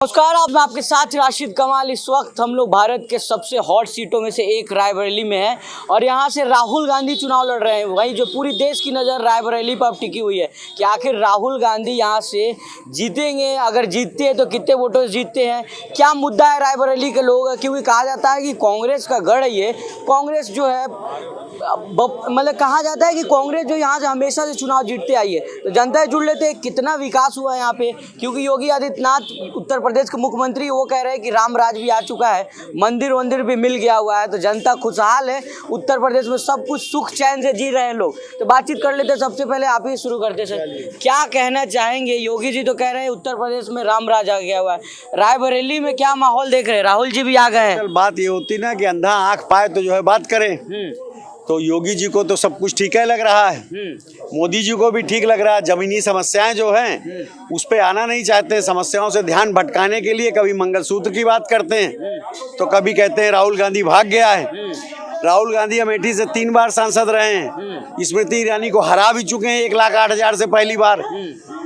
नमस्कार, आप मैं आपके साथ राशिद कमाल। इस वक्त हम लोग भारत के सबसे हॉट सीटों में से एक रायबरेली में हैं और यहाँ से राहुल गांधी चुनाव लड़ रहे हैं। वहीं जो पूरी देश की नज़र रायबरेली पर अब टिकी हुई है कि आखिर राहुल गांधी यहाँ से जीतेंगे। अगर जीतते हैं तो कितने वोटों से जीतते हैं, क्या मुद्दा है रायबरेली के लोगों का, क्योंकि कहा जाता है कि कांग्रेस का गढ़ है ये। कांग्रेस जो है मतलब कहा जाता है कि कांग्रेस जो यहाँ से हमेशा से चुनाव जीतते आई है, तो जनता से जुड़ लेते हैं कितना विकास हुआ है यहाँ पे। क्योंकि योगी आदित्यनाथ उत्तर प्रदेश के मुख्यमंत्री, वो कह रहे हैं कि राम राज भी आ चुका है, मंदिर भी मिल गया हुआ है, तो जनता खुशहाल है। उत्तर प्रदेश में सब कुछ सुख चैन से जी रहे हैं लोग। तो बातचीत कर लेते हैं। सबसे पहले आप ही शुरू करते सर, क्या कहना चाहेंगे? योगी जी तो कह रहे हैं उत्तर प्रदेश में राम राज आ गया हुआ है, रायबरेली में क्या माहौल देख रहे हैं? राहुल जी भी आ गए हैं। बात ये होती ना कि अंधा आंख पाए तो जो है बात करे। तो योगी जी को तो सब कुछ ठीक है लग रहा है, मोदी जी को भी ठीक लग रहा है। जमीनी समस्याएं जो हैं उस पे आना नहीं चाहते, समस्याओं से ध्यान भटकाने के लिए कभी मंगलसूत्र की बात करते हैं तो कभी कहते हैं राहुल गांधी भाग गया है। राहुल गांधी अमेठी से 3 बार सांसद रहे हैं, स्मृति ईरानी को हरा भी चुके हैं 1,08,000 से पहली बार।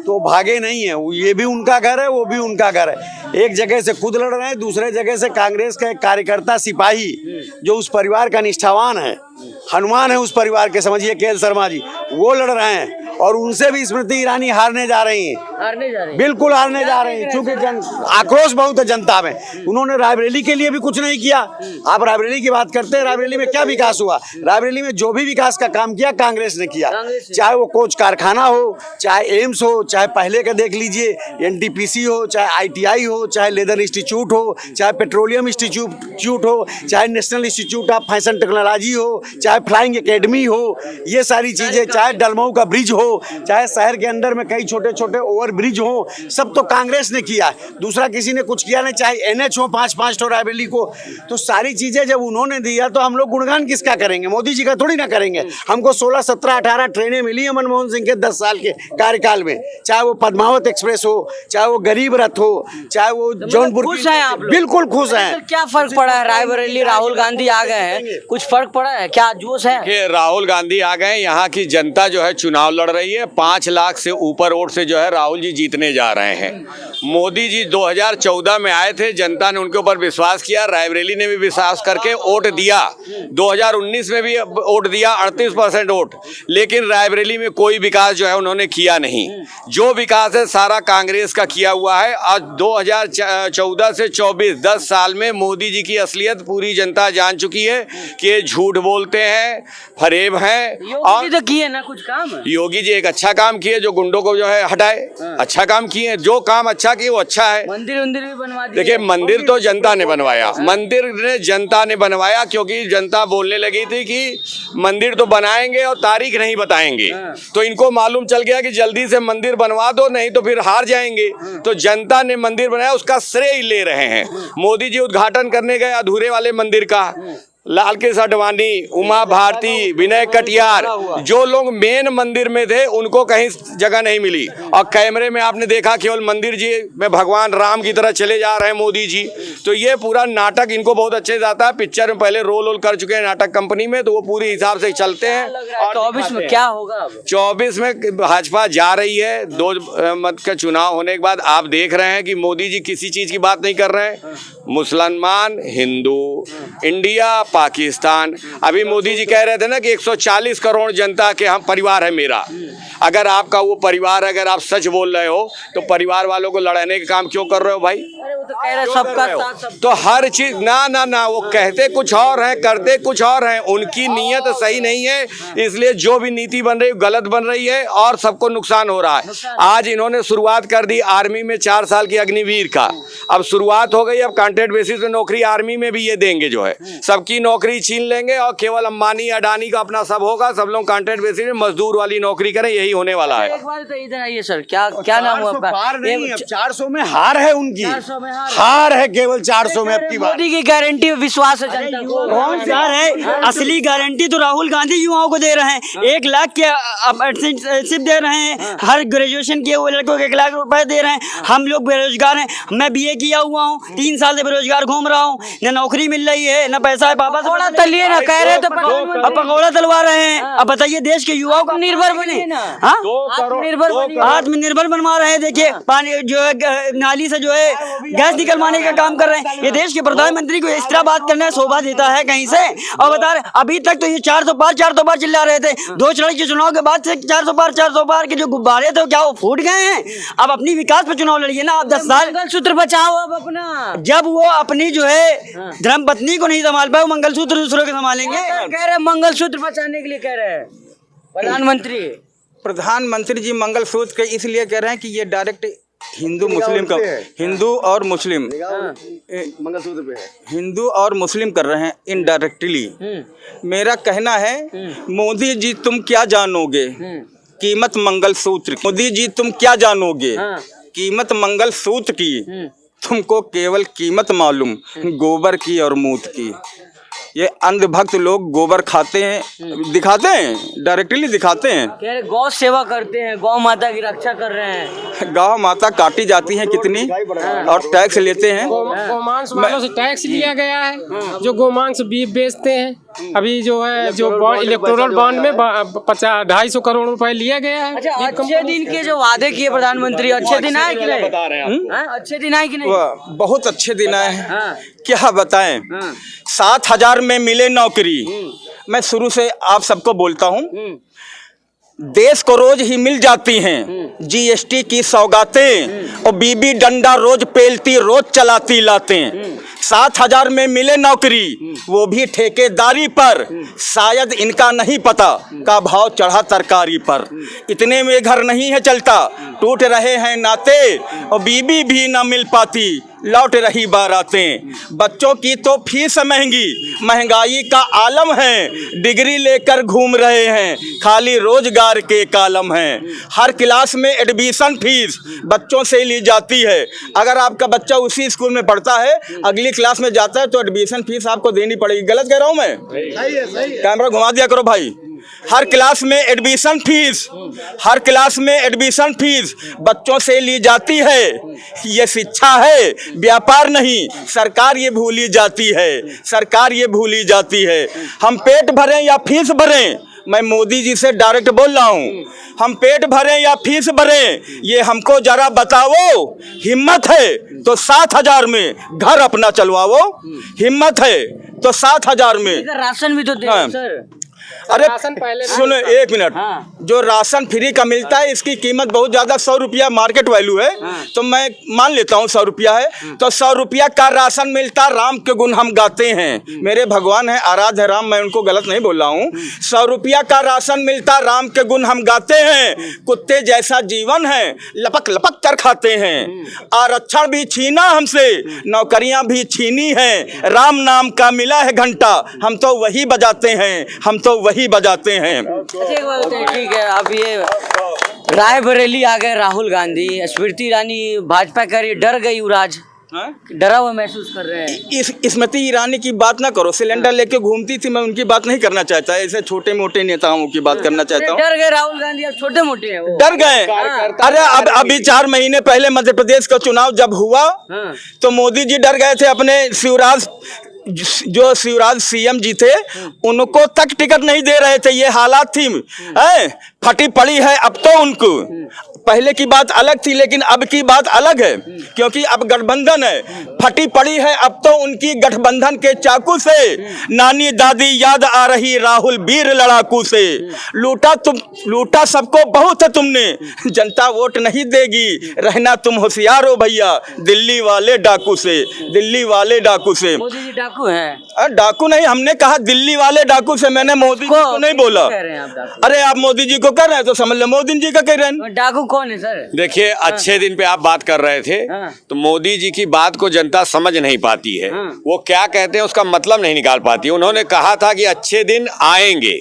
तो भागे नहीं है, ये भी उनका घर है, वो भी उनका घर है। एक जगह से खुद लड़ रहे हैं, दूसरे जगह से कांग्रेस का एक कार्यकर्ता सिपाही जो उस परिवार का निष्ठावान है, हनुमान है उस परिवार के, समझिए KL शर्मा जी, वो लड़ रहे हैं। और उनसे भी स्मृति ईरानी हारने जा रही हैं, बिल्कुल हारने जा रही हैं, क्योंकि आक्रोश बहुत है जनता में। उन्होंने रायबरेली के लिए भी कुछ नहीं किया। आप रायबरेली की बात करते हैं, रायबरेली में क्या विकास हुआ? रायबरेली में जो भी विकास का काम किया कांग्रेस ने किया, चाहे वो कोच कारखाना हो, चाहे एम्स हो, चाहे पहले का देख लीजिए NTPC हो, चाहे ITI हो, चाहे लेदर इंस्टीट्यूट हो, चाहे पेट्रोलियम इंस्टीट्यूट हो, चाहे national institute of fashion technology हो, चाहे फ्लाइंग एकेडमी हो, ये सारी चीजें, चाहे डलमऊ का ब्रिज हो, चाहे शहर के अंदर में कई छोटे छोटे ओवर ब्रिज हो, सब तो कांग्रेस ने किया है, दूसरा किसी ने कुछ किया नहीं। चाहे NH हो 5-5 तो रायबरेली को, तो सारी चीजें जब उन्होंने दिया तो हम लोग गुणगान किसका करेंगे? मोदी जी का थोड़ी ना करेंगे। हमको 16, 17, 18 ट्रेनें मिली है मनमोहन सिंह के 10 साल के कार्यकाल में, चाहे वो पद्मावत एक्सप्रेस हो, चाहे वो गरीब रथ हो, चाहे वो जौनपुर। खुश हैं आप लोग? बिल्कुल खुश हैं। क्या फर्क पड़ा है? रायबरेली राहुल गांधी आ गए हैं, कुछ फर्क पड़ा है क्या? जोश है? राहुल गांधी आ गए, यहाँ की जनता जो है चुनाव लड़ रही है। 5 लाख से ऊपर वोट से जो है राहुल जी जीतने जा रहे हैं। मोदी जी 2014 में आए थे, जनता ने उनके ऊपर विश्वास किया, रायबरेली ने भी विश्वास करके वोट दिया। 2019 में भी वोट दिया, 38% वोट, लेकिन रायबरेली में कोई विकास जो है उन्होंने किया नहीं। जो विकास है सारा कांग्रेस का किया हुआ है। आज 2014 से 24 10 साल में मोदी जी की असलियत पूरी जनता जान चुकी है कि ये झूठ बोलते हैं, फरेब हैं। और तो किए ना कुछ काम। योगी जी एक अच्छा काम किए, जो गुंडों को जो है हटाए, अच्छा काम किए। जो काम अच्छा किए वो अच्छा है। मंदिर भी बनवा दिए। देखिए, मंदिर तो जनता ने बनवाया, मंदिर ने जनता ने बनवाया, क्योंकि जनता बोलने लगी थी कि मंदिर तो बनाएंगे और तारीख नहीं बताएंगे। तो इनको मालूम चल गया कि जल्दी से मंदिर बनवा दो, नहीं तो फिर हार जाएंगे। तो जनता ने मंदिर बनाया, उसका श्रेय ले रहे हैं। मोदी जी उद्घाटन करने गए अधूरे वाले मंदिर का, लाल कृष्ण आडवाणी, उमा भारती, विनय कटियार, जो लोग मेन मंदिर में थे उनको कहीं जगह नहीं मिली। और कैमरे में आपने देखा केवल मंदिर जी में भगवान राम की तरह चले जा रहे हैं मोदी जी। तो ये पूरा नाटक इनको बहुत अच्छे से आता है। पिक्चर में पहले रोल कर चुके हैं नाटक कंपनी में, तो वो पूरी हिसाब से चलते हैं। और 24 में क्या होगा? 24 में भाजपा जा रही है। 2 मत का चुनाव होने के बाद आप देख रहे हैं कि मोदी जी किसी चीज की बात नहीं कर रहे हैं। मुसलमान, हिंदू, इंडिया, पाकिस्तान। अभी मोदी जी कह रहे थे ना कि 140 करोड़ जनता के हम परिवार है मेरा। अगर आपका वो परिवार, अगर आप सच बोल रहे हो तो परिवार वालों को लड़ाने का काम क्यों कर रहे हो भाई? अरे वो तो कह रहे सबका साथ। तो हर चीज ना वो कहते कुछ और है, करते कुछ और है। उनकी नीयत सही नहीं है, इसलिए जो भी नीति बन रही है गलत बन रही है और सबको नुकसान हो रहा है। आज इन्होंने शुरुआत कर दी आर्मी में 4 साल की अग्निवीर का, अब शुरुआत हो गई। अब कॉन्ट्रैक्ट बेसिस पे नौकरी आर्मी में भी ये देंगे, जो है सबकी नौकरी छीन लेंगे और केवल अंबानी अडानी का अपना सब होगा। सब लोग कॉन्ट्रैक्ट बेसिस में मजदूर वाली नौकरी करें, यही होने वाला है। एक बार तो इधर आइए सर, क्या नाम हुआ आपका? 400 में हार है उनकी, हार है केवल 400 में। आपकी मोदी की गारंटी विश्वास है जनता को। कौन सा है? असली गारंटी तो राहुल गांधी युवाओं को दे रहे हैं। 1 लाख के अप्रेंटिसशिप दे रहे हैं, हर ग्रेजुएशन किए हुए लड़कों को 1 लाख रुपए दे रहे हैं। हम लोग बेरोजगार हैं, मैं BA किया हुआ हूँ, 3 साल से बेरोजगार घूम रहा हूँ, न नौकरी मिल रही है न पैसा है। पापा पकौड़ा तलिए ना, कह रहे थे प्रधानमंत्री। अब पकौड़ा तलवा रहे हैं। अब बताइए देश के युवाओं को निर्भर बने हाँ? आत्मनिर्भर बनवा रहे हैं। देखिए पानी जो है नाली से जो है गैस निकलवाने का काम कर रहे हैं। ये देश के प्रधानमंत्री को इस तरह बात करना शोभा देता है कहीं से? और बता रहे अभी तक तो ये 400 पार चिल्ला रहे थे। 2 चरण के चुनाव के बाद से 400 पार के जो गुब्बारे थे क्या वो फूट गए हैं? अब अपनी विकास पे चुनाव लड़िए ना। आप 10 साल मंगलसूत्र बचाओ अब अपना। जब वो अपनी जो है धर्म पत्नी को नहीं संभाल पाए, वो मंगलसूत्र दूसरों के संभालेंगे। कह रहे मंगलसूत्र बचाने के लिए कह रहे हैं प्रधानमंत्री जी मंगलसूत्र के इसलिए कह रहे हैं कि ये डायरेक्ट हिंदू मुस्लिम का हिंदू और मुस्लिम मंगलसूत्र पे है। हिंदू और मुस्लिम कर रहे हैं इनडायरेक्टली। मेरा कहना है मोदी जी तुम क्या जानोगे कीमत मंगलसूत्र की। मोदी जी तुम क्या जानोगे कीमत मंगलसूत्र की। तुमको केवल कीमत मालूम गोबर की और मूत की। ये अंधभक्त लोग गोबर खाते हैं, दिखाते हैं, डायरेक्टली दिखाते हैं। कह रहे गौ सेवा करते हैं, गौ माता की रक्षा कर रहे हैं। गौ माता काटी जाती है कितनी और टैक्स लेते हैं। गोमांस वालों से टैक्स लिया गया है, जो गोमांस बीफ बेचते हैं। अभी जो है जो इलेक्टोरल बॉन्ड में 250 करोड़ रुपए लिया गया है। अच्छा, अच्छे दिन के जो वादे किए प्रधानमंत्री, अच्छे दिन आए कि नहीं? अच्छे दिन आए कि नहीं? बहुत अच्छे दिन आए हैं। क्या बताएं? 7,000 में मिले नौकरी। मैं शुरू से आप सबको बोलता हूँ, देश को रोज ही मिल जाती हैं जीएसटी की सौगातें और बीबी डंडा रोज पेलती रोज चलाती लातें। 7,000 में मिले नौकरी, वो भी ठेकेदारी पर। शायद इनका नहीं पता का भाव चढ़ा तरकारी पर। इतने में घर नहीं है चलता, टूट रहे हैं नाते और बीबी भी ना मिल पाती, लौट रही बारातें। बच्चों की तो फीस महंगी, महंगाई का आलम है। डिग्री लेकर घूम रहे हैं, खाली रोजगार के कालम हैं। हर क्लास में एडमिशन फीस बच्चों से ली जाती है। अगर आपका बच्चा उसी स्कूल में पढ़ता है, अगली क्लास में जाता है, तो एडमिशन फीस आपको देनी पड़ेगी। गलत कह रहा हूँ मैं? कैमरा घुमा दिया करो भाई। हर क्लास में एडमिशन फीस, हर क्लास में एडमिशन फीस बच्चों से ली जाती है। ये शिक्षा है, व्यापार नहीं। सरकार ये भूली जाती है, सरकार ये भूली जाती है। हम पेट भरें या फीस भरें, मैं मोदी जी से डायरेक्ट बोल रहा हूँ। हम पेट भरें या फीस भरें, ये हमको जरा बताओ। हिम्मत है तो 7,000 में घर अपना चलवाओ। हिम्मत है तो 7,000 में राशन भी तो दे सर। अरे सुनो 1 मिनट। जो राशन फ्री का मिलता है इसकी कीमत बहुत ज्यादा 100 रुपया मार्केट वैल्यू है। तो मैं मान लेता हूँ 100 रुपया है, तो 100 रुपया का राशन मिलता। राम के गुण हम गाते हैं, मेरे भगवान है, आराध्य राम, मैं उनको गलत नहीं बोल रहा हूँ। 100 रुपया का राशन मिलता, राम के गुण हम गाते हैं। कुत्ते जैसा जीवन है, लपक लपक कर खाते हैं। आरक्षण भी छीना हमसे, नौकरियां भी छीनी है। राम नाम का मिला है घंटा, हम तो वही बजाते हैं, हम तो वही बजाते हैं। एक बात बताइए, ठीक है, अब ये रायबरेली आ गए राहुल गांधी, स्मृति ईरानी भाजपा कह रही डर गई युवराज, डरा हुआ महसूस कर रहे हैं। स्मृति ईरानी की बात ना करो, सिलेंडर लेके घूमती थी, मैं उनकी बात नहीं करना चाहता। ऐसे छोटे मोटे नेताओं की बात करना चाहता हूँ। डर गए राहुल गांधी, अब छोटे मोटे हैं वो। डर गए। अरे अब अभी 4 महीने पहले मध्य प्रदेश का चुनाव जब हुआ तो मोदी जी डर गए थे। अपने जो शिवराज सीएम जी थे उनको तक टिकट नहीं दे रहे थे। ये हालात थी, फटी पड़ी है अब तो उनको। पहले की बात अलग थी, लेकिन अब की बात अलग है, क्योंकि अब गठबंधन है। फटी पड़ी है अब तो उनकी गठबंधन के चाकू से। नानी दादी याद आ रही राहुल वीर लड़ाकू से। लूटा सबको बहुत है तुमने, जनता वोट नहीं देगी, रहना तुम होशियार हो भैया, दिल्ली वाले डाकू से, दिल्ली वाले डाकू से। मोदी जी डाकू हैं? डाकू नहीं, हमने कहा दिल्ली वाले डाकू से, मैंने मोदी जी को नहीं बोला। अरे आप मोदी जी को कर रहे हैं तो समझ लो मोदी जी का कह रहे हैं। डाकू कौन है सर? देखिए, अच्छे दिन पे आप बात कर रहे थे, तो मोदी जी की बात को जनता समझ नहीं पाती है। वो क्या कहते हैं उसका मतलब नहीं निकाल पाती है। उन्होंने कहा था कि अच्छे दिन आएंगे,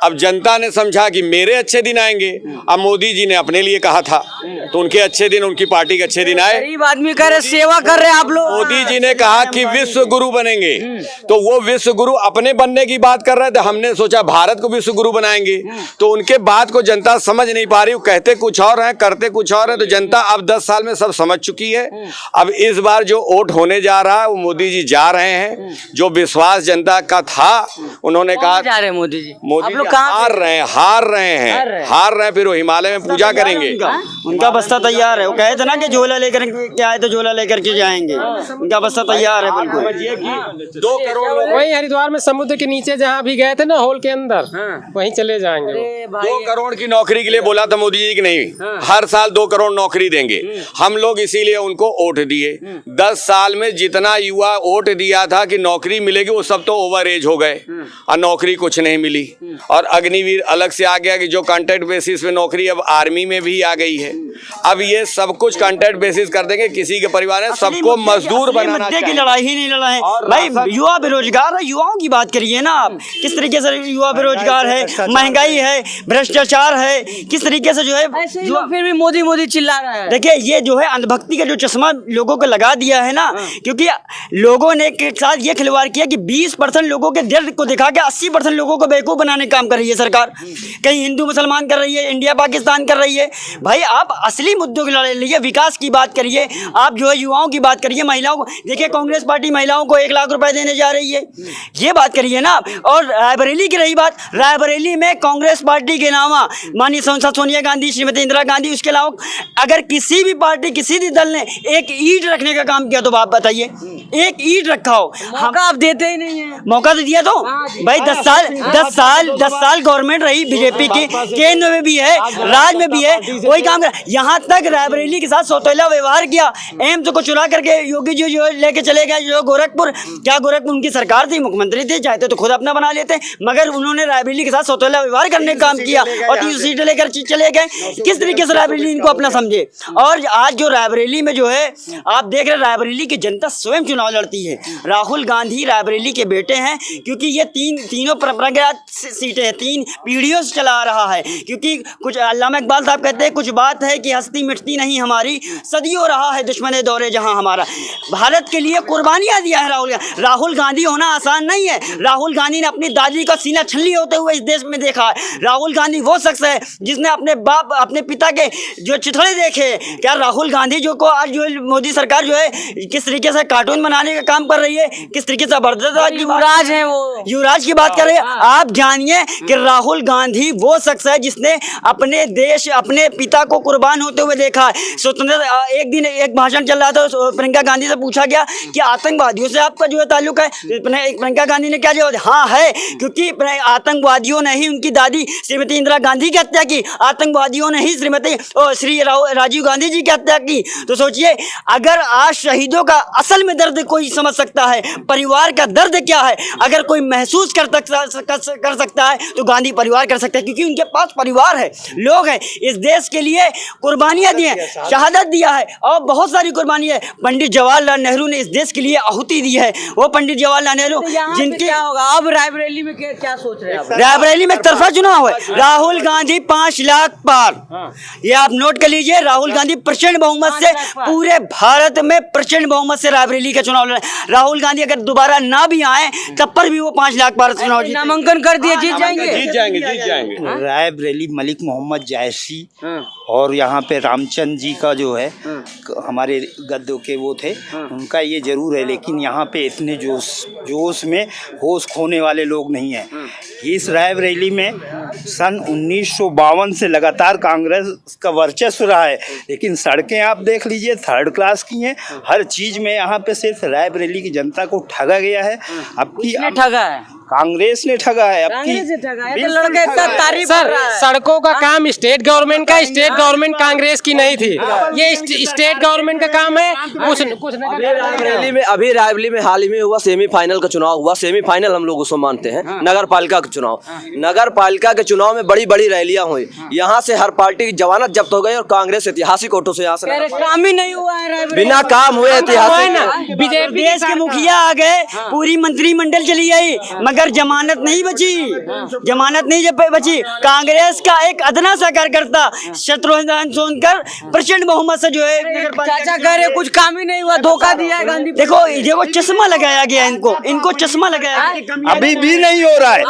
अब जनता ने समझा कि मेरे अच्छे दिन आएंगे। अब मोदी जी ने अपने लिए कहा था तो उनके अच्छे दिन, उनकी पार्टी के अच्छे दिन आए। गरीब आदमी कह रहे सेवा कर रहे हैं आप लोग। मोदी जी ने कहा कि विश्व गुरु बनेंगे, तो वो विश्व गुरु अपने बनने की बात कर रहे थे। हमने सोचा भारत को विश्व गुरु बनाएंगे, तो उनके बात को जनता समझ नहीं पा रही। कहते कुछ और हैं, करते कुछ और हैं। तो जनता अब 10 साल में सब समझ चुकी है। अब इस बार जो वोट होने जा रहा है वो मोदी जी जा रहे हैं। जो विश्वास जनता का था, उन्होंने कहा जा रहे हैं मोदी जी। मोदी आप लोग जी कहाँ हार रहे हैं, हार रहे हैं, फिर वो हिमालय में पूजा करेंगे। उनका बस्ता तैयार है। वो कहे थे ना कि झोला लेकर के आए तो झोला लेकर के जाएंगे। उनका बस्ता तैयार है बिल्कुल। 2 करोड़ लोग वही हरिद्वार में समुद्र के नीचे जहाँ भी गए थे ना, होल के अंदर, वहीं चले जाएंगे। 2 करोड़ की नौकरी के लिए बोला था मोदी जी कि नहीं, हर साल 2 करोड़ नौकरी देंगे। हम लोग इसीलिए उनको वोट दिए। 10 साल में जितना युवा वोट दिया था कि नौकरी मिलेगी, वो सब तो ओवर एज हो गए और नौकरी कुछ नहीं मिली। और अग्निवीर अलग से आ गया कि जो कॉन्ट्रैक्ट बेसिस पे नौकरी, अब आर्मी में भी आ गई है। अब ये सब कुछ कॉन्ट्रैक्ट बेसिस कर देंगे। किसी के परिवार ने सबको मजदूर बनाना मुद्दे की चाहिए। लड़ाई ही नहीं लड़ा है भाई। युवा बेरोजगार है, युवाओं की बात करिए ना आप। किस तरीके से युवा बेरोजगार है, महंगाई है, भ्रष्टाचार है, किस तरीके से जो है ऐसे ही लोग फिर भी मोदी मोदी चिल्ला रहा है। देखिए ये जो है अंधभक्ति का जो चश्मा लोगों को लगा दिया है ना, क्योंकि लोगों ने के साथ ये खिलवाड़ किया कि 20% लोगों के दर्द को दिखा के 80% लोगों को बेवकूफ बनाने का काम कर रही है सरकार। कहीं हिंदू मुसलमान कर रही है, इंडिया पाकिस्तान कर रही है। भाई आप असली मुद्दों की लड़ाई लीजिए, विकास की बात करिए, आप जो है युवाओं की बात करिए, महिलाओं को देखिए। कांग्रेस पार्टी महिलाओं को 1 लाख रुपए देने जा रही है, ये बात करिए ना। और रायबरेली की रही बात, रायबरेली में कांग्रेस पार्टी के अलावा माननीय सांसद सोनिया गांधी, श्रीमती इंदिरा गांधी, उसके अलावा अगर किसी भी पार्टी, किसी भी दल ने एक ईंट रखने का काम किया तो आप बताइए, एक ईंट रखा हो। मौका आप देते ही नहीं है। मौका तो दिया तो भाई 10 साल गवर्नमेंट रही बीजेपी की, केंद्र में भी है, राज्य में भी है, वही काम कर। यहाँ तक रायबरेली के साथ सौतेला व्यवहार किया। एम्स को चुरा करके योगी जी जो लेके चले गए, जो गोरखपुर, क्या गोरखपुर उनकी सरकार थी, मुख्यमंत्री थे, चाहते तो खुद अपना बना लेते, मगर उन्होंने रायबरेली के साथ सौतेला व्यवहार करने का काम किया और 3 सीटें लेकर चले गए। किस तरीके से रायबरेली इनको अपना समझे। और आज जो रायबरेली में जो है आप देख रहे हैं, रायबरेली की जनता स्वयं चुनाव लड़ती है। राहुल गांधी रायबरेली के बेटे हैं, क्योंकि ये तीनों परंपरागत सीटें हैं, 3 पीढ़ियों से चला आ रहा है। क्योंकि कुछ अल्लामा इकबाल साहब कहते हैं, कुछ बात है कि हस्ती मिटती नहीं हमारी, सदियों रहा है दुश्मन दौरे जहां हमारा। भारत के लिए कुर्बानियां दिया है राहुल गांधी होना आसान नहीं है। राहुल गांधी ने अपनी दादी का सीना छल्ली होते हुए इस देश में देखा है। राहुल गांधी वो शख्स है जिसने अपने बाप, अपने पिता के जो चिथड़े देखे। क्या राहुल गांधी जो को आज जो मोदी सरकार जो है किस तरीके से कार्टून बनाने का काम कर रही है, किस तरीके से युवराज है, वो युवराज की बात कर रहे हैं। आप जानिए कि राहुल गांधी वो शख्स है जिसने अपने देश, अपने पिता को कुर्बान होते हुए देखा है। स्वतंत्रता, एक दिन एक भाषण चल रहा था, प्रियंका गांधी से पूछा गया कि आतंकवादियों से आपका जो है ताल्लुक है। प्रियंका गांधी ने क्या जवाब दिया? हाँ है, क्योंकि आतंकवादियों ने ही उनकी दादी श्रीमती इंदिरा गांधी की हत्या की, आतंकवादियों ने ही श्री राजीव गांधी जी की हत्या की। तो सोचिए, अगर आज शहीदों का असल में दर्द कोई समझ सकता है, परिवार का दर्द क्या है, अगर कोई महसूस कर सकता है तो गांधी परिवार कर सकता है, क्योंकि उनके पास परिवार है, लोग हैं, इस देश के लिए कुर्बानियां दी हैं, शहादत दिया है और बहुत सारी कुर्बानियां। पंडित जवाहरलाल नेहरू ने इस देश के लिए आहुति दी है। वो पंडित जवाहरलाल नेहरू जिनके क्या होगा अब रायबरेली में, क्या सोच रहे हैं आप? रायबरेली में एक तरफा चुनाव है। राहुल गांधी 5 लाख पार, ये आप नोट कर लीजिए। राहुल गांधी प्रचंड बहुमत से, पूरे भारत में प्रचंड बहुमत से रायबरेली का चुनाव लड़े। राहुल गांधी अगर दोबारा ना भी आए तब पर भी वो 5 लाख पार चुनाव नामांकन कर दिए, जीत जाएंगे। रायबरेली मलिक मोहम्मद जायसी और यहाँ पे रामचंद्र जी का जो है हमारे गद्दों के वो थे, उनका ये जरूर है। लेकिन यहाँ पे इतने जोश में होश खोने वाले लोग नहीं हैं। इस रायबरेली में सन 1952 से लगातार कांग्रेस का वर्चस्व रहा है, लेकिन सड़कें आप देख लीजिए 3rd क्लास की हैं। हर चीज़ में यहाँ पे सिर्फ रायबरेली की जनता को ठगा गया है। ठगा है, कांग्रेस ने ठगा है। लड़का इतना तारीफ कर सर, रहा है। सड़कों का काम स्टेट गवर्नमेंट का, स्टेट गवर्नमेंट कांग्रेस की नहीं थी, ये स्टेट गवर्नमेंट का काम है। कुछ अभी रायबरेली में हाल ही में हुआ सेमीफाइनल का चुनाव हुआ। सेमीफाइनल हम लोग उसको मानते हैं, नगर पालिका का चुनाव। नगर पालिका के चुनाव में बड़ी बड़ी रैलियां हुई, यहाँ से हर पार्टी की जमानत जब्त हो गई और कांग्रेस ऐतिहासिक वोटों से यहाँ से काम ही नहीं हुआ है, बिना काम हुए ऐतिहासिक। देश के मुखिया आ गए, पूरी मंत्रिमंडल चली आई, मगर जमानत नहीं बची, जमानत नहीं जब बची। कांग्रेस का एक अदना सा कार्यकर्ता शत्रुघ्न सोनकर प्रचंड बहुमत से जो है चाचा कह रहे कुछ काम ही नहीं हुआ, धोखा दिया है गांधी। देखो चश्मा लगाया गया इनको चश्मा लगाया गया। अभी भी नहीं हो रहा है।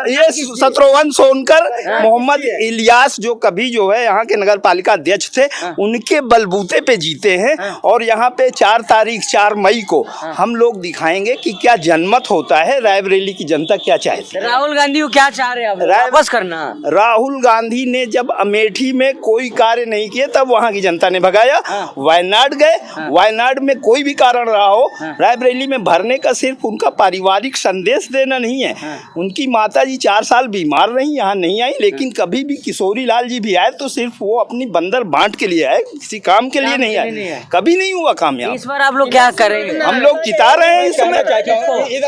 ये शत्रुघ्न सोनकर मोहम्मद इलियास जो कभी जो है यहाँ के नगर पालिका अध्यक्ष थे, उनके बलबूते पे जीते हैं। और यहाँ पे 4 मई को हम लोग दिखाएंगे कि क्या जनमत होता है, रायबरेली की जनता क्या चाहती है। राहुल गांधी को क्या चाह रहे हैं अब? वापस करना। राहुल गांधी ने जब अमेठी में कोई कार्य नहीं किए तब वहाँ की जनता ने भगाया। वायनाड गए, वायनाड में कोई भी कारण रहा हो, रायबरेली में भरने का सिर्फ उनका पारिवारिक संदेश देना नहीं है। उनकी माता जी 4 साल बीमार रही, यहाँ नहीं आई, लेकिन कभी भी किशोरी लाल जी भी आए तो सिर्फ वो अपनी बंदर बांट के लिए आए, किसी काम के लिए नहीं आए। कभी नहीं हुआ कामयाब। इस बार आप लोग क्या करेंगे? हम लोग जिता रहे हैं इस समय।